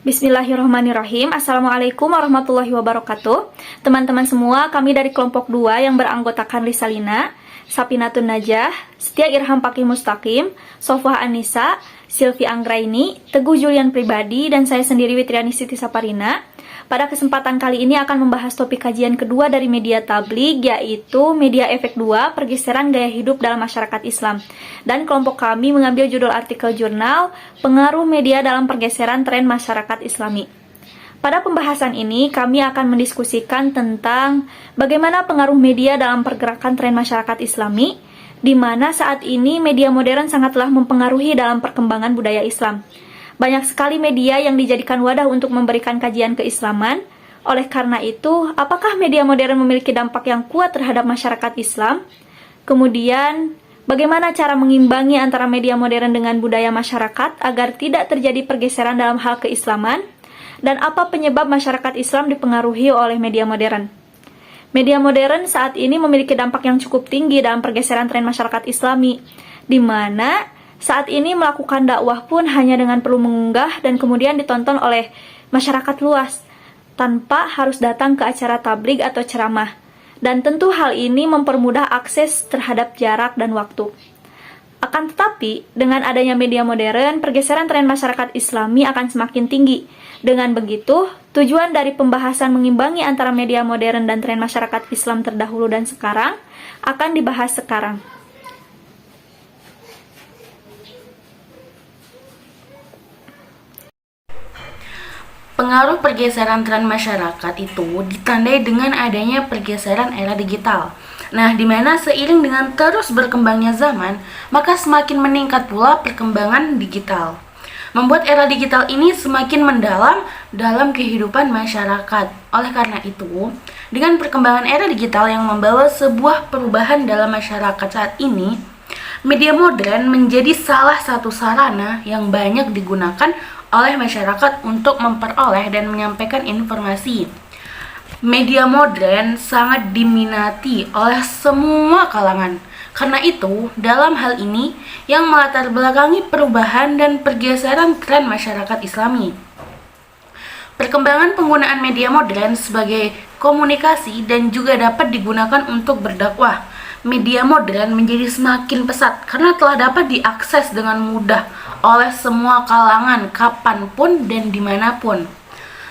Bismillahirrahmanirrahim. Assalamualaikum warahmatullahi wabarakatuh. Teman-teman semua, kami dari kelompok 2 yang beranggotakan Risalina, Sapinatun Najah, Setia Irham Paqih Mustaqim, Sofwah Anissa, Silvi Anggraini, Teguh Julian Pribadi, dan saya sendiri Witriani Siti Saparina. Pada kesempatan kali ini akan membahas topik kajian kedua dari media tabligh, yaitu media efek 2, pergeseran gaya hidup dalam masyarakat Islam. Dan kelompok kami mengambil judul artikel jurnal, pengaruh media dalam pergeseran tren masyarakat Islami. Pada pembahasan ini, kami akan mendiskusikan tentang bagaimana pengaruh media dalam pergerakan tren masyarakat Islami, di mana saat ini media modern sangatlah mempengaruhi dalam perkembangan budaya Islam. Banyak sekali media yang dijadikan wadah untuk memberikan kajian keislaman. Oleh karena itu, apakah media modern memiliki dampak yang kuat terhadap masyarakat Islam? Kemudian, bagaimana cara mengimbangi antara media modern dengan budaya masyarakat agar tidak terjadi pergeseran dalam hal keislaman? Dan apa penyebab masyarakat Islam dipengaruhi oleh media modern? Media modern saat ini memiliki dampak yang cukup tinggi dalam pergeseran tren masyarakat Islami, di mana saat ini melakukan dakwah pun hanya dengan perlu mengunggah dan kemudian ditonton oleh masyarakat luas, tanpa harus datang ke acara tabligh atau ceramah. Dan tentu hal ini mempermudah akses terhadap jarak dan waktu. Akan tetapi, dengan adanya media modern, pergeseran tren masyarakat Islami akan semakin tinggi. Dengan begitu, tujuan dari pembahasan mengimbangi antara media modern dan tren masyarakat Islam terdahulu dan sekarang akan dibahas sekarang. Pengaruh pergeseran tren masyarakat itu ditandai dengan adanya pergeseran era digital. Nah, di mana seiring dengan terus berkembangnya zaman, maka semakin meningkat pula perkembangan digital. Membuat era digital ini semakin mendalam dalam kehidupan masyarakat. Oleh karena itu, dengan perkembangan era digital yang membawa sebuah perubahan dalam masyarakat saat ini, media modern menjadi salah satu sarana yang banyak digunakan oleh masyarakat untuk memperoleh dan menyampaikan informasi. Media modern sangat diminati oleh semua kalangan. Karena itu, dalam hal ini yang melatar belakangi perubahan dan pergeseran tren masyarakat Islami. Perkembangan penggunaan media modern sebagai komunikasi dan juga dapat digunakan untuk berdakwah. Media modern menjadi semakin pesat karena telah dapat diakses dengan mudah oleh semua kalangan kapanpun dan dimanapun.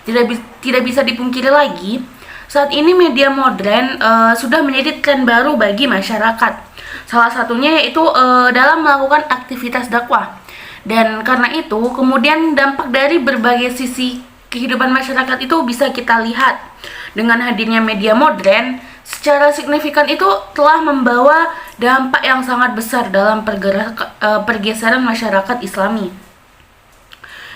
Tidak bisa dipungkiri lagi, saat ini media modern sudah menjadi tren baru bagi masyarakat. Salah satunya yaitu dalam melakukan aktivitas dakwah. Dan karena itu, kemudian dampak dari berbagai sisi kehidupan masyarakat itu bisa kita lihat. Dengan hadirnya media modern, secara signifikan itu telah membawa dampak yang sangat besar dalam pergeseran masyarakat Islami.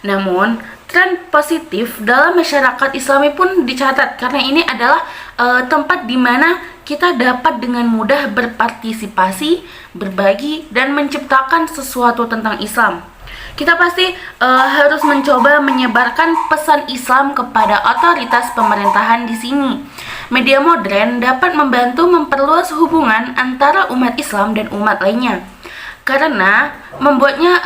Namun, tren positif dalam masyarakat Islami pun dicatat karena ini adalah tempat di mana kita dapat dengan mudah berpartisipasi, berbagi, dan menciptakan sesuatu tentang Islam. Kita pasti harus mencoba menyebarkan pesan Islam kepada otoritas pemerintahan di sini. Media modern dapat membantu memperluas hubungan antara umat Islam dan umat lainnya, karena membuatnya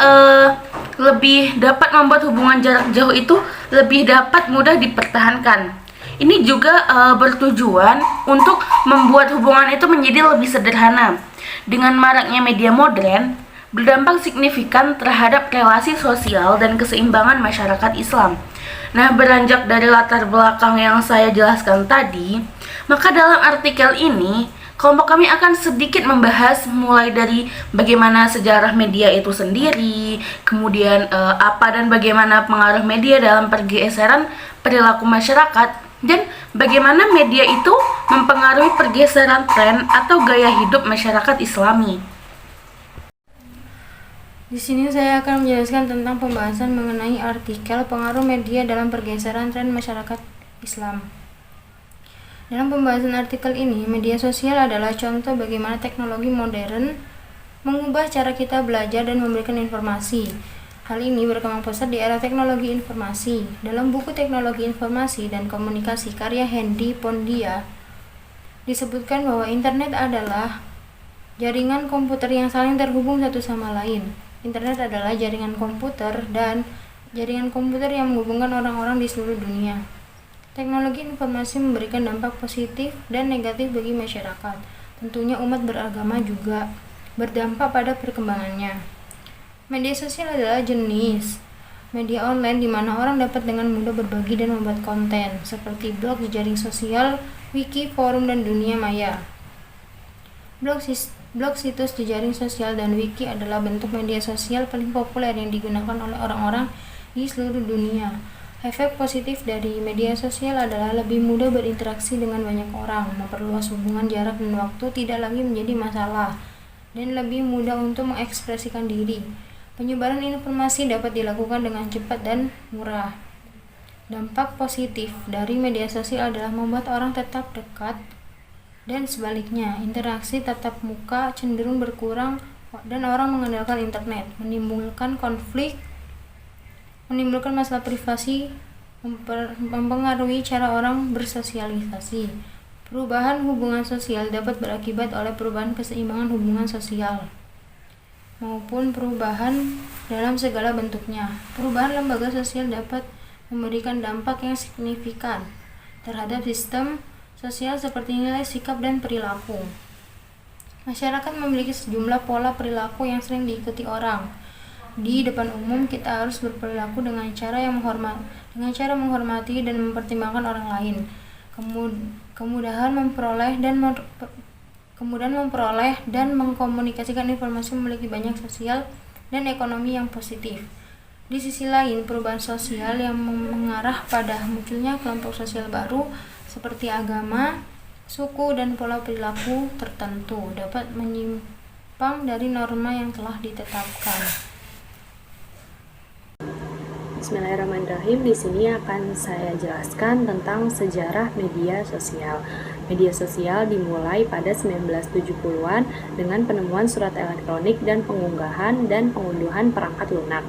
lebih dapat membuat hubungan jarak jauh itu lebih dapat mudah dipertahankan. Ini juga bertujuan untuk membuat hubungan itu menjadi lebih sederhana. Dengan maraknya media modern, berdampak signifikan terhadap relasi sosial dan keseimbangan masyarakat Islam. Nah, beranjak dari latar belakang yang saya jelaskan tadi, maka dalam artikel ini, kelompok kami akan sedikit membahas mulai dari bagaimana sejarah media itu sendiri, kemudian apa dan bagaimana pengaruh media dalam pergeseran perilaku masyarakat, dan bagaimana media itu mempengaruhi pergeseran tren atau gaya hidup masyarakat Islami. Di sini saya akan menjelaskan tentang pembahasan mengenai artikel pengaruh media dalam pergeseran tren masyarakat Islam. Dalam pembahasan artikel ini, media sosial adalah contoh bagaimana teknologi modern mengubah cara kita belajar dan memberikan informasi. Hal ini berkembang pesat di era teknologi informasi. Dalam buku Teknologi Informasi dan Komunikasi karya Hendy Pondia, disebutkan bahwa internet adalah jaringan komputer yang saling terhubung satu sama lain. Internet adalah jaringan komputer yang menghubungkan orang-orang di seluruh dunia. Teknologi informasi memberikan dampak positif dan negatif bagi masyarakat. Tentunya umat beragama juga berdampak pada perkembangannya. Media sosial adalah jenis media online di mana orang dapat dengan mudah berbagi dan membuat konten, seperti blog, jejaring sosial, wiki, forum, dan dunia maya. Blog, situs, jejaring sosial, dan wiki adalah bentuk media sosial paling populer yang digunakan oleh orang-orang di seluruh dunia. Efek positif dari media sosial adalah lebih mudah berinteraksi dengan banyak orang, memperluas hubungan jarak dan waktu tidak lagi menjadi masalah, dan lebih mudah untuk mengekspresikan diri. Penyebaran informasi dapat dilakukan dengan cepat dan murah. Dampak positif dari media sosial adalah membuat orang tetap dekat, dan sebaliknya, interaksi tatap muka cenderung berkurang dan orang mengandalkan internet, menimbulkan konflik, menimbulkan masalah privasi, mempengaruhi cara orang bersosialisasi. Perubahan hubungan sosial dapat berakibat oleh perubahan keseimbangan hubungan sosial maupun perubahan dalam segala bentuknya. Perubahan lembaga sosial dapat memberikan dampak yang signifikan terhadap sistem sosial seperti nilai, sikap, dan perilaku. Masyarakat memiliki sejumlah pola perilaku yang sering diikuti orang. Di depan umum, kita harus berperilaku dengan cara menghormati dan mempertimbangkan orang lain. Kemudahan memperoleh dan mengkomunikasikan informasi memiliki banyak sosial dan ekonomi yang positif. Di sisi lain, perubahan sosial yang mengarah pada munculnya kelompok sosial baru seperti agama, suku, dan pola perilaku tertentu dapat menyimpang dari norma yang telah ditetapkan. Bismillahirrahmanirrahim. Di sini akan saya jelaskan tentang sejarah media sosial. Media sosial dimulai pada 1970-an dengan penemuan surat elektronik dan pengunggahan dan pengunduhan perangkat lunak.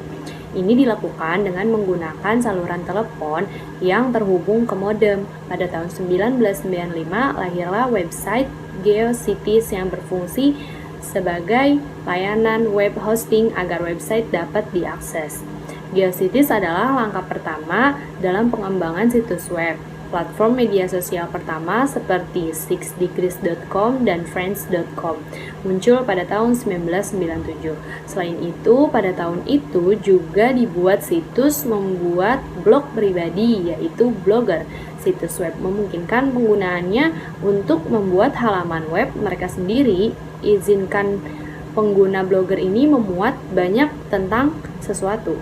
Ini dilakukan dengan menggunakan saluran telepon yang terhubung ke modem. Pada tahun 1995, lahirlah website GeoCities yang berfungsi sebagai layanan web hosting agar website dapat diakses. GeoCities adalah langkah pertama dalam pengembangan situs web. Platform media sosial pertama seperti sixdegrees.com dan friends.com muncul pada tahun 1997. Selain itu, pada tahun itu juga dibuat situs membuat blog pribadi, yaitu Blogger. Situs web memungkinkan penggunaannya untuk membuat halaman web mereka sendiri. Izinkan pengguna Blogger ini memuat banyak tentang sesuatu.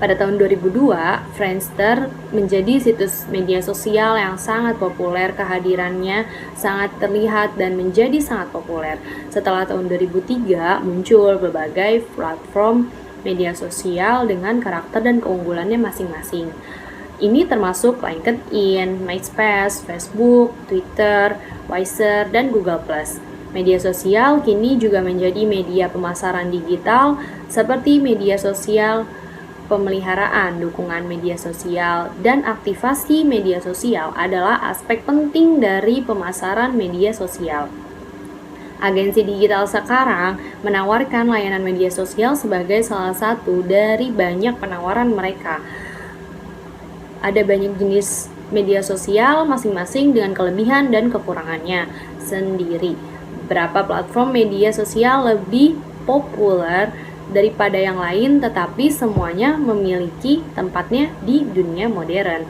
Pada tahun 2002, Friendster menjadi situs media sosial yang sangat populer. Kehadirannya sangat terlihat dan menjadi sangat populer. Setelah tahun 2003, muncul berbagai platform media sosial dengan karakter dan keunggulannya masing-masing. Ini termasuk LinkedIn, MySpace, Facebook, Twitter, Wiser, dan Google+. Media sosial kini juga menjadi media pemasaran digital seperti media sosial, pemeliharaan, dukungan media sosial, dan aktivasi media sosial adalah aspek penting dari pemasaran media sosial. Agensi digital sekarang menawarkan layanan media sosial sebagai salah satu dari banyak penawaran mereka. Ada banyak jenis media sosial masing-masing dengan kelebihan dan kekurangannya sendiri. Beberapa platform media sosial lebih populer daripada yang lain, tetapi semuanya memiliki tempatnya di dunia modern.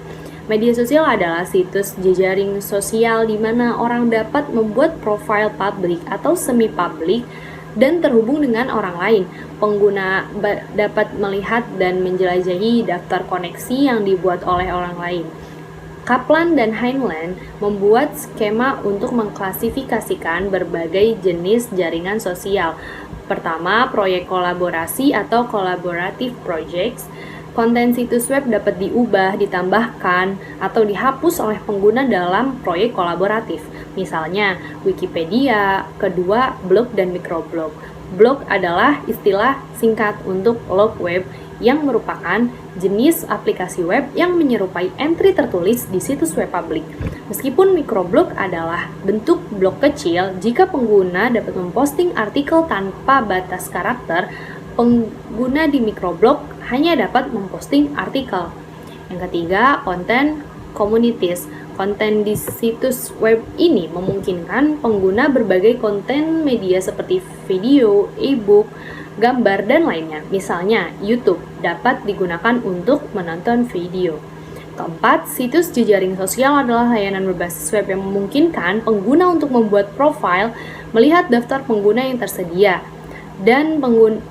Media sosial adalah situs jejaring sosial di mana orang dapat membuat profil publik atau semi-publik dan terhubung dengan orang lain. Pengguna dapat melihat dan menjelajahi daftar koneksi yang dibuat oleh orang lain. Kaplan dan Heinlein membuat skema untuk mengklasifikasikan berbagai jenis jaringan sosial. Pertama, proyek kolaborasi atau collaborative projects. Konten situs web dapat diubah, ditambahkan, atau dihapus oleh pengguna dalam proyek kolaboratif. Misalnya, Wikipedia, kedua, blog dan microblog. Blog adalah istilah singkat untuk log web yang merupakan jenis aplikasi web yang menyerupai entry tertulis di situs web publik. Meskipun microblog adalah bentuk blog kecil, jika pengguna dapat memposting artikel tanpa batas karakter, pengguna di microblog hanya dapat memposting artikel. Yang ketiga, konten communities. Konten di situs web ini memungkinkan pengguna berbagai konten media seperti video, e-book, gambar, dan lainnya. Misalnya, YouTube dapat digunakan untuk menonton video. Keempat, situs jejaring sosial adalah layanan berbasis web yang memungkinkan pengguna untuk membuat profil, melihat daftar pengguna yang tersedia, dan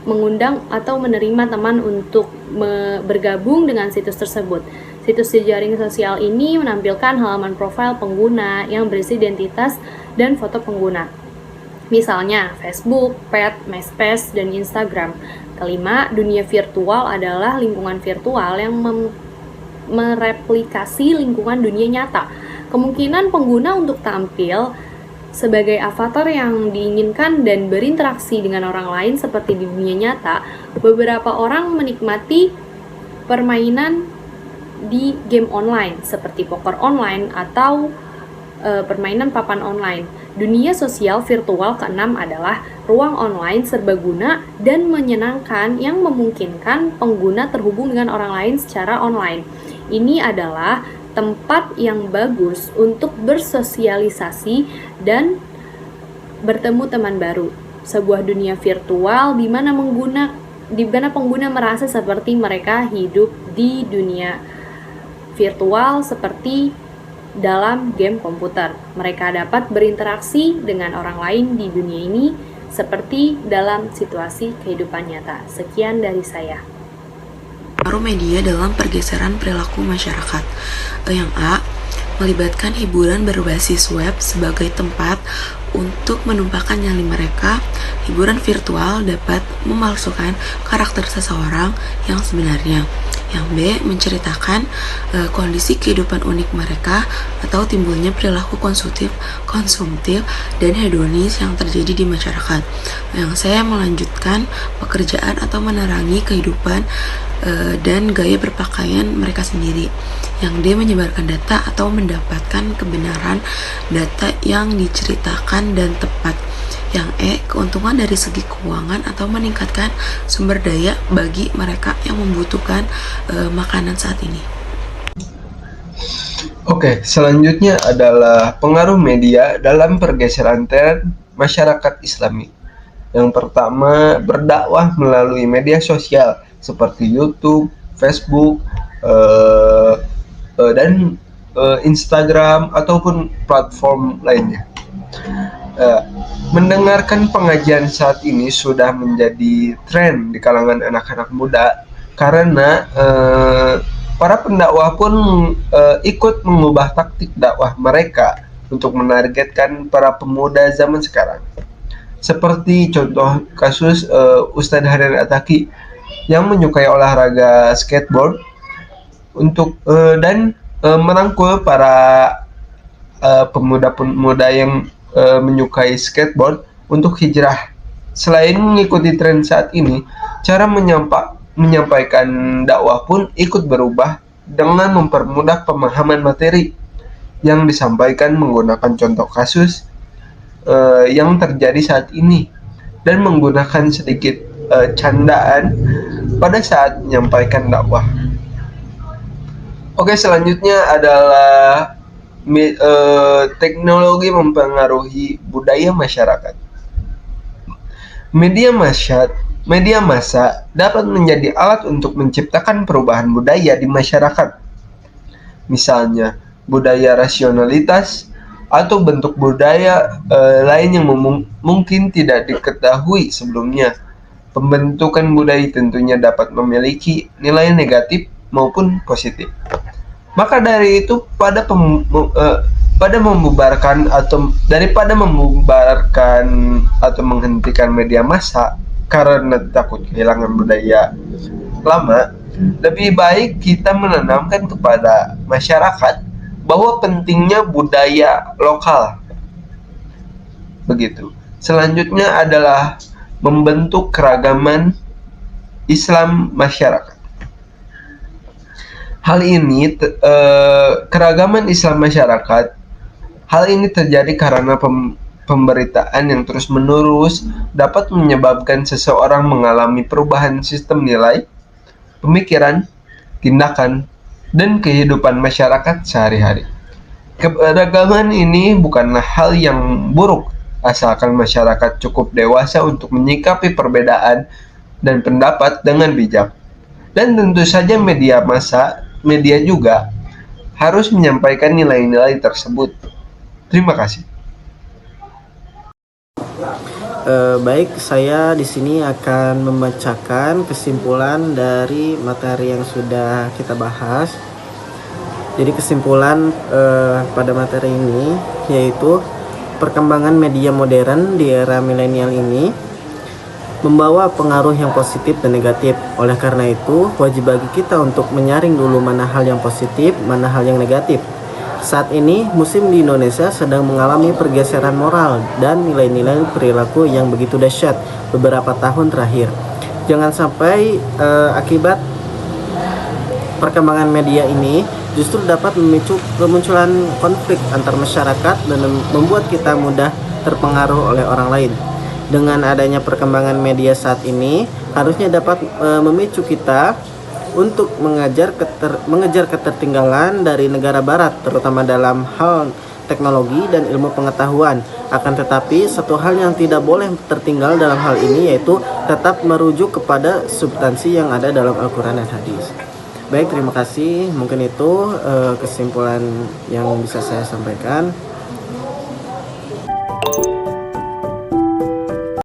mengundang atau menerima teman untuk bergabung dengan situs tersebut. Situs jejaring sosial ini menampilkan halaman profil pengguna yang berisi identitas dan foto pengguna. Misalnya Facebook, Pet, MySpace, dan Instagram. Kelima, dunia virtual adalah lingkungan virtual yang mereplikasi lingkungan dunia nyata. Kemungkinan pengguna untuk tampil sebagai avatar yang diinginkan dan berinteraksi dengan orang lain seperti di dunia nyata. Beberapa orang menikmati permainan di game online seperti poker online atau permainan papan online. Dunia sosial virtual keenam adalah ruang online serbaguna dan menyenangkan yang memungkinkan pengguna terhubung dengan orang lain secara online. Ini adalah tempat yang bagus untuk bersosialisasi dan bertemu teman baru. Sebuah dunia virtual di mana pengguna merasa seperti mereka hidup di dunia virtual seperti dalam game komputer. Mereka dapat berinteraksi dengan orang lain di dunia ini seperti dalam situasi kehidupan nyata. Sekian dari saya. Pengaruh media dalam pergeseran perilaku masyarakat. Yang A, melibatkan hiburan berbasis web sebagai tempat untuk menumpahkan nyali mereka. Hiburan virtual dapat memalsukan karakter seseorang yang sebenarnya. Yang B, menceritakan kondisi kehidupan unik mereka atau timbulnya perilaku konsumtif dan hedonis yang terjadi di masyarakat. Yang C, melanjutkan pekerjaan atau menerangi kehidupan dan gaya berpakaian mereka sendiri. Yang D, menyebarkan data atau mendapatkan kebenaran data yang diceritakan dan tepat. Yang E, keuntungan dari segi keuangan atau meningkatkan sumber daya bagi mereka yang membutuhkan makanan saat ini. Oke, selanjutnya adalah pengaruh media dalam pergeseran tren masyarakat Islami. Yang pertama, berdakwah melalui media sosial seperti YouTube, Facebook, dan Instagram ataupun platform lainnya. Mendengarkan pengajian saat ini sudah menjadi tren di kalangan anak-anak muda karena para pendakwah pun ikut mengubah taktik dakwah mereka untuk menargetkan para pemuda zaman sekarang. Seperti contoh kasus Ustadz Haryan Ataki yang menyukai olahraga skateboard dan merangkul para pemuda-pemuda yang menyukai skateboard untuk hijrah. Selain mengikuti tren saat ini, cara menyampaikan dakwah pun ikut berubah dengan mempermudah pemahaman materi yang disampaikan menggunakan contoh kasus yang terjadi saat ini dan menggunakan sedikit candaan pada saat menyampaikan dakwah. Oke, selanjutnya adalah teknologi mempengaruhi budaya masyarakat. Media massa dapat menjadi alat untuk menciptakan perubahan budaya di masyarakat. Misalnya, budaya rasionalitas atau bentuk budaya lain yang mungkin tidak diketahui sebelumnya. Pembentukan budaya tentunya dapat memiliki nilai negatif maupun positif. Maka dari itu daripada membubarkan atau menghentikan media massa karena takut kehilangan budaya lama, lebih baik kita menanamkan kepada masyarakat bahwa pentingnya budaya lokal. Begitu. Selanjutnya adalah membentuk keragaman Islam masyarakat. Keragaman Islam masyarakat, hal ini terjadi karena pemberitaan yang terus-menerus dapat menyebabkan seseorang mengalami perubahan sistem nilai, pemikiran, tindakan, dan kehidupan masyarakat sehari-hari. Keberagaman ini bukanlah hal yang buruk, asalkan masyarakat cukup dewasa untuk menyikapi perbedaan dan pendapat dengan bijak. Dan tentu saja media juga harus menyampaikan nilai-nilai tersebut. Terima kasih. Baik, saya di sini akan membacakan kesimpulan dari materi yang sudah kita bahas. Jadi kesimpulan pada materi ini yaitu perkembangan media modern di era milenial ini membawa pengaruh yang positif dan negatif. Oleh karena itu, wajib bagi kita untuk menyaring dulu mana hal yang positif, mana hal yang negatif. Saat ini, Muslim di Indonesia sedang mengalami pergeseran moral dan nilai-nilai perilaku yang begitu dahsyat beberapa tahun terakhir. Jangan sampai akibat perkembangan media ini justru dapat memicu kemunculan konflik antar masyarakat dan membuat kita mudah terpengaruh oleh orang lain. Dengan adanya perkembangan media saat ini, harusnya dapat memicu kita untuk mengejar ketertinggalan dari negara barat, terutama dalam hal teknologi dan ilmu pengetahuan. Akan tetapi, satu hal yang tidak boleh tertinggal dalam hal ini yaitu tetap merujuk kepada substansi yang ada dalam Al-Quran dan Hadis. Baik, terima kasih. Mungkin itu kesimpulan yang bisa saya sampaikan.